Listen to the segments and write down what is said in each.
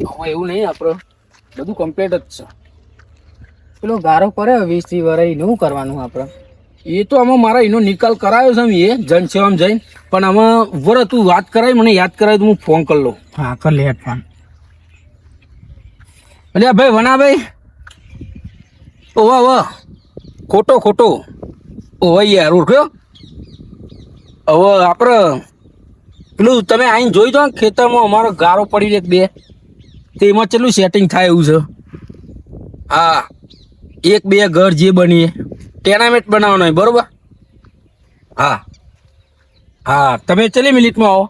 હવે એવું નહીં, આપણે બધું કમ્પ્લીટ જ છે. પેલો ગારો પડે 20 વર્ષ એનું કરવાનું આપણે. એ તો આમાં મારા એનો નિકાલ કરાયો છે એ જનસેવામાં જઈને, પણ આમાં ઉભર તું વાત કરાય, મને યાદ કરાય તો હું ફોન કરી લઉં. હા કર લે ફોન. અલ્યા ભાઈ વનાભાઈ, ઓવા વાહ ખોટો ઓવા યાર ઓળખ્યો. હવે આપણે પેલું તમે આઈને જોઈ દો ખેતરમાં અમારો ગારો પડી રહે બે, તેમાં ચેટલું સેટિંગ થાય એવું છે. હા, 1-2 ઘર જે બનીએ ટેનામેન્ટ બનાવવાનો હોય, બરોબર. હા તમે ચલી મિનિટમાં આવો.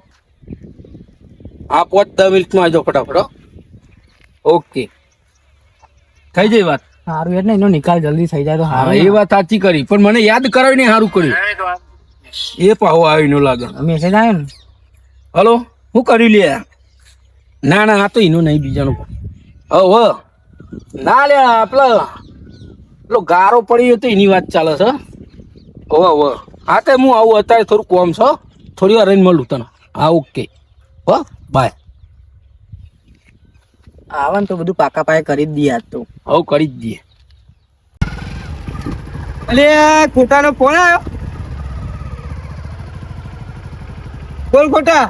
હા 5-10 મિનિટમાં આવી જાઓ ફટાફટ. ઓકે થઈ જાય વાત. સારું એટલે એનો નિકાલ જલ્દી થઈ જાય તો હા સારું. એ વાત સાચી કરી, પણ મને યાદ કરાવીને સારું કર્યું. એ પાહો આવ્યો એનો લાગે. મેસેજ આવ્યો ને. હલો, શું કરી લે? ના આ તો એનો નહીં, બીજાનો. હવે ના લે પેલો ગારો પડી હતો એની વાત ચાલે છે. હવે હા તો હું આવું, અત્યારે થોડું કોમ છે, થોડી વાર રહીને મળું તને. હા ઓકે, હો બાય. આવે ને તો બધું પાકા પાયે કરી જ દઈએ આજ તો. હવે કરી જ દઈએ. અલે ખોટાનો ફોન આવ્યો. બોલ ખોટા,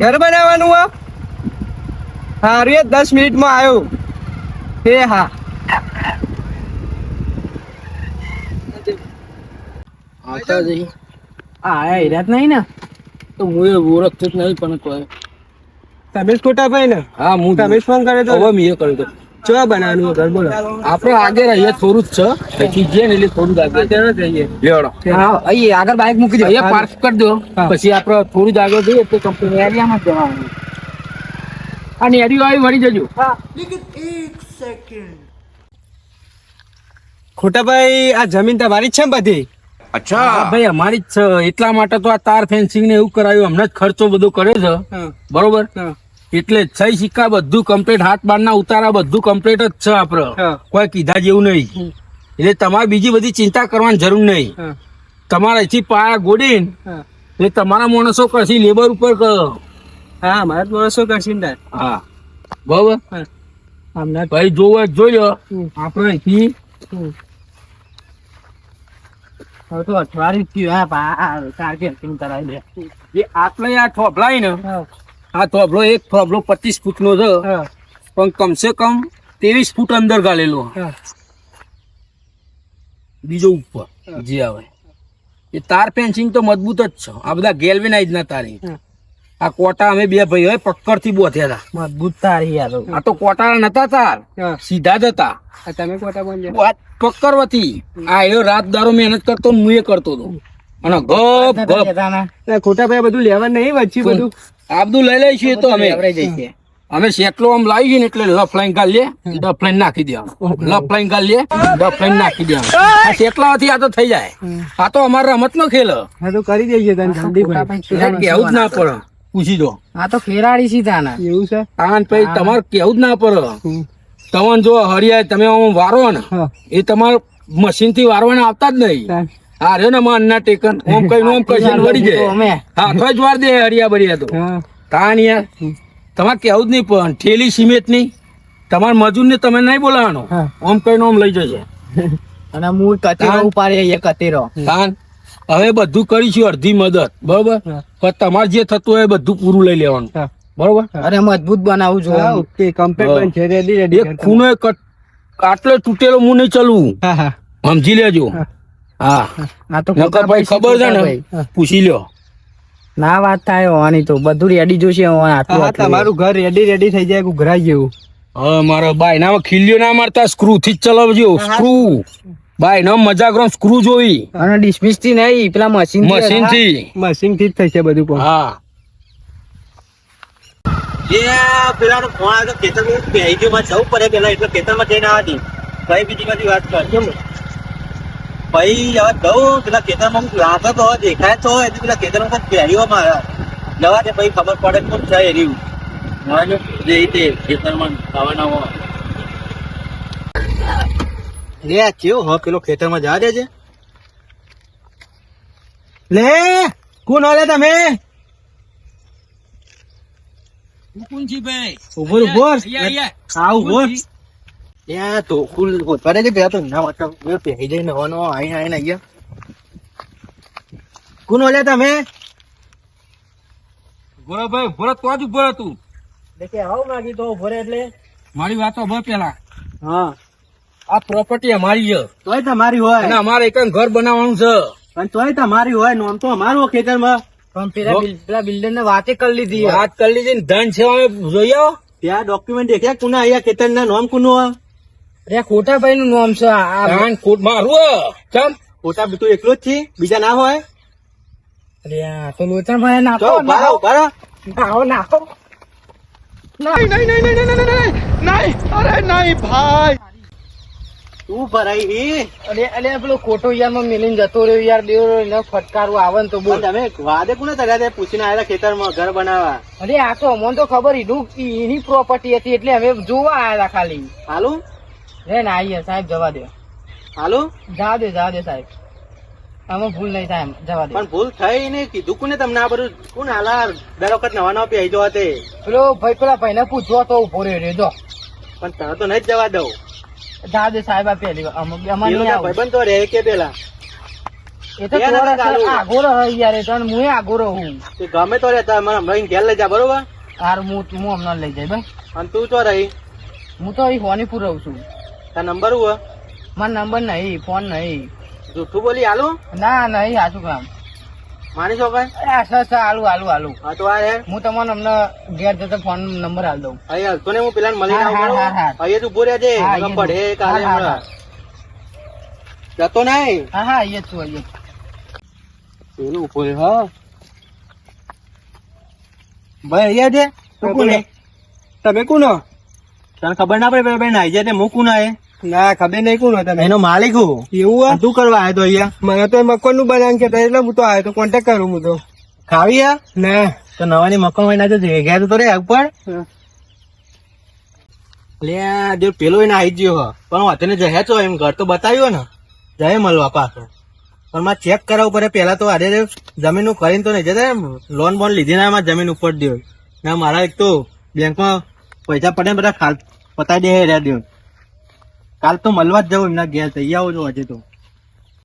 ઘર બનાવવાનું આ? હા રે 10 મિનિટમાં આવ્યો. એ હા આવતા જઈ. હા હીરાત નહીં ને? તો હું એ ઓળખતો જ નહીં, પણ કોઈ. તમે ખોટા ભાઈ ને? હા હું તમે ફોન કર્યો તો? હવે મેં એ કર્યો તો. ચો બનાવવાનું ઘર બોલો. આપણે આગળ રહીએ થોડું જ છે, પછી જઈએ ને એટલે થોડું આગળ જઈએ. લેવડો હા અહીં આગળ બાઇક મૂકી દો, અહીંયા પાર્ક કરી દો, પછી આપણે થોડું જ આગળ જઈએ તો કંપની એરિયામાં જ જવાનું. અને એરિયો આવી વળી જજો. ખોટા ભાઈ આ જમીન તમારી જ છે ને બધી? હા ભાઈ અમારી જ છે, એટલા માટે તો આ તાર ફેન્સિંગ ને એવું કરાવ્યું, હમણાં જ ખર્ચો બધો કર્યો છે, બરોબર. એટલે સહી સિક્કા બધું કમ્પ્લીટ, હાથ બારના ઉતારા બધું કમ્પ્લીટ જ છે આપડે, કોઈ કીધા જેવું નહીં. એટલે તમારે બીજી બધી ચિંતા કરવાની જરૂર નહીં. તમારે અહીંથી પાયા ગોડીને એટલે તમારા માણસો કરશે, લેબર ઉપર કરો. હા મારા માણસો કરશે ને. હા બરોબર. ભાઈ જોવો જોઈ લો. આપણે અહીંથી તો અઠવાડિયું થયું. હા ટાર્ગેટિંગ કરાવી દે. એ આટલે આ થોભલાય ને, આ થોભલો એક થોભલો 25 ફૂટનો છે, પણ કમસે કમ 23 ફૂટ અંદર ગાલેલો. બીજો ઉપર જે આવે એ તાર ફેન્સિંગ તો મજબૂત જ છે. આ બધા ગેલ્વેનાઇઝ ના તારી. આ કોટા અમે બે ભાઈઓ પક્કડ થી બોધ્યા હતા. મજબૂત તારી યાર. આ તો કોટા નતા તાર, સીધા જ હતા. તમે કોટા બન પક્કડ હતી. આ એનો રાત દારો મહેનત કરતો, હું એ કરતો હતો. અને ગપ ગપ ખોટા ભાઈ બધું લેવા નહીં વચ્ચે બધું આ બધું લઈ લઈશું. તો અમે સેટલો આમ લાવી છે ને એટલે લફલાઈન ગાલીએ, ડફલાઈન નાખી દેવાનું, લફલાઈન ગાલીએ, ડફલાઈન નાખી દેવાનું. આ સેટલાથી આ તો થઈ જાય. આ તો અમારા રમત નો ખેલ. હા તો કરી દઈએ તને જલ્દી. કેવું જ ના પડે, પૂછી દો. આ તો ખેલાડી સીધા ના એવું છે. આન પછી તમારે કેવું જ ના પડે. તમને જો હરિયા તમે આમ વારો ને, એ તમારે મશીન થી વારવાના આવતા જ નહીં. હા રે ને મન ટેકન ઓમ કઈ ઓમ કઈ વળી જાય. હા તો જ વાર દે હરિયા બરિયા તો તાન યાર. તમારે કેવું જ નહીં પણ ઠેલી સિમેન્ટ ની તમારા મજૂર ને તમે નહીં બોલાવાનો, ઓમ કઈ ઓમ લઈ જશે. અને હું કચેરો ઉપાડે કચેરો. તાન હવે બધું કરીશું અડધી મદદ, બરોબર. પણ તમારે જે થતું હોય બધું પૂરું લઈ લેવાનું, બરોબર. અરે મજબૂત બનાવું છું. ઓકે કમ્પ્લીટ છે, રેડી રેડી. એક ખૂણો આટલો તૂટેલો હું નહીં ચલવું, સમજી લેજો. હા આ તો ભાઈ ખબર છે ને, પૂછી લ્યો. ના વાત થાય હોવાની તો બધું રેડી જોશે. તમારું ઘર રેડી રેડી થઈ જાય ઘરાઈ જેવું. હા મારો બાય ના ખીલ્યો ના મારતા, સ્ક્રૂ થી જ ચલાવજો. સ્ક્રૂ બાય ના મજાક રો, સ્ક્રૂ જોઈ. અને ડિસ્મિસ થી નહીં, પેલા મશીન થી જ થશે બધું. હા જે પેલાનો ફોન આવ્યો તો ખેતરમાં પહેરી ગયો, માં જવું પડે પેલા, એટલે ખેતરમાં જઈને આવતી ભાઈ બીજી બધી વાત કર. ભાઈ હવે જવું પેલા ખેતરમાં હું લાગે તો દેખાય તો એટલે પેલા ખેતરમાં પહેરીઓ મારા જવા દે ભાઈ, ખબર પડે કોણ છે એર્યું જે રીતે ખેતરમાં ખાવાના હોય. લે કેવું હો પેલો ખેતરમાં જવા દે છે. લે કોણ હાલે તમે? મુકુંદજીભાઈ ઉભો ઉભો અહીંયા હા ઉભો ત્યાં તો કુલ કરે છે પેલા તો ના વાતો મેં પહેરી જઈને નવાનો આઈને અહીંયા કોણ ઓલ્યા તમે ગોરાભાઈ ભરત તો જ ઉભો તું કે આવ માગી તો ઉભો એટલે મારી વાતો ભર પેલા હા આ પ્રોપર્ટી અમારી છે તોય તમારી અને હોય અમારે એક ઘર બનાવવાનું છે પણ તોય તમારી હોય નોમ તો અમારું ખેતરમાં પણ પેલા બિલ્ડર ને વાતે કરી લીધી વાત કરી લીધી ને ધન છે અમે જોઈ આવો ત્યાં ડોક્યુમેન્ટ દેખ્યા કુના અહીંયા ખેતરના નોમ કુનું અરે ખોટા ભાઈ નું નામ છે આ ધન ખોટ મારું હે. ચમ ખોટા તું એકલો જ છે બીજા ના હોય અરે આ તો લોચા ભાઈ તો નાખો ઉભા રહો, ઉભા રહો. નાખો તું ભરાઈ હી અરે પેલો ખોટો યાર માં મિલીને જતો રહ્યો યાર દેવો એને ફટકારવું આવે ને તો બોલ પણ તમે વાદે કોને તર્યા તે પૂછીને આયેલા ખેતરમાં ઘર બનાવવા અરે આ તો અમને તો ખબર એની પ્રોપર્ટી હતી એટલે અમે જોવા આયા હતા ખાલી હાલો રે ને આઈએ સાહેબ જવા દે હાલો જવા દે સાહેબ અમે ભૂલ નહીં થાય એમ જવા દે પણ ભૂલ થઈ ને કીધું કોને તમને આ બધું કોણ હાલા દર વખત નવા નવા પી જો તે પેલો ભાઈ પેલા ભાઈ ને પૂછવો તો ઉભો રહ્યો જો પણ તને તો નહીં જ જવા દઉં જવા દે સાહેબ આ પહેલી વાર અમારે પેલો નહીં તારો આવું ભાઈબંધ તો રહે કે પેલા એ તો ત્યાં નથી ચાલુ. આગો રહે યાર એ તો હું આગો રહું તે ગમે તો રહેતા મને હમણાં ઘેર લઈ જા બરોબર હાર હું હમણાં લઈ જાય ભાઈ અને તું તો રહી હું તો અહીં હોનીપુર રહું છું તાર નંબર હું મારો નંબર નહીં ફોન નહીં જૂઠું બોલી હાલો ના નહીં સાચું કામ માની છો કઈ હાલું હા તો આ યાર હું તમને અમને ઘેર જતો ફોન નંબર હાલ દઉં અહીંયા હાલતો ને હું પેલા મળીને હા, આવું હા, બરોબર હા. અહીંયા તું ઉભો રહેજે હા, નગર અહીંયા પડે કાલે હા, હા, હમણાં જતો નહીં હા અહીંયા જ છું અહીંયા પેલું ઉભો રહે, હા ભાઈ અહીંયા છે તું કોને તમે કોનો તને ખબર ના પડે પેલા ભાઈ નાઈ જાય તે હું કોણ આયે ના ખબર નહીં કોણ તમે એનો માલિક હું એવું તું કરવા આવ્યો તો અહીંયા મને તો મકાન નું બનાવ કે એટલે હું તો આવ્યો તો કોન્ટેક્ટ કરું હું તો ખાવી ના તો નવાની મકાન હોય ના તો ગયા તો રે ઉપર લે જો પેલો એને આવી ગયો હ. પણ હું અત્યારે જયા છો એમ ઘર તો બતાવ્યો ને જય મળવા પાછો પણ મારે ચેક કરાવવું પડે પેલા તો આજે જમીન નું કરીને તો નહીં જતા લોન બોન લીધી ના મારે જમીન ઉપર દો ના મારા એક તો બેંકમાં પૈસા પડે ને બધા ખાલ પતાવી દે રહ્યા દો કાલ તો મળવા જ જવું એમના ઘેર થઈ આવો છો હજે તો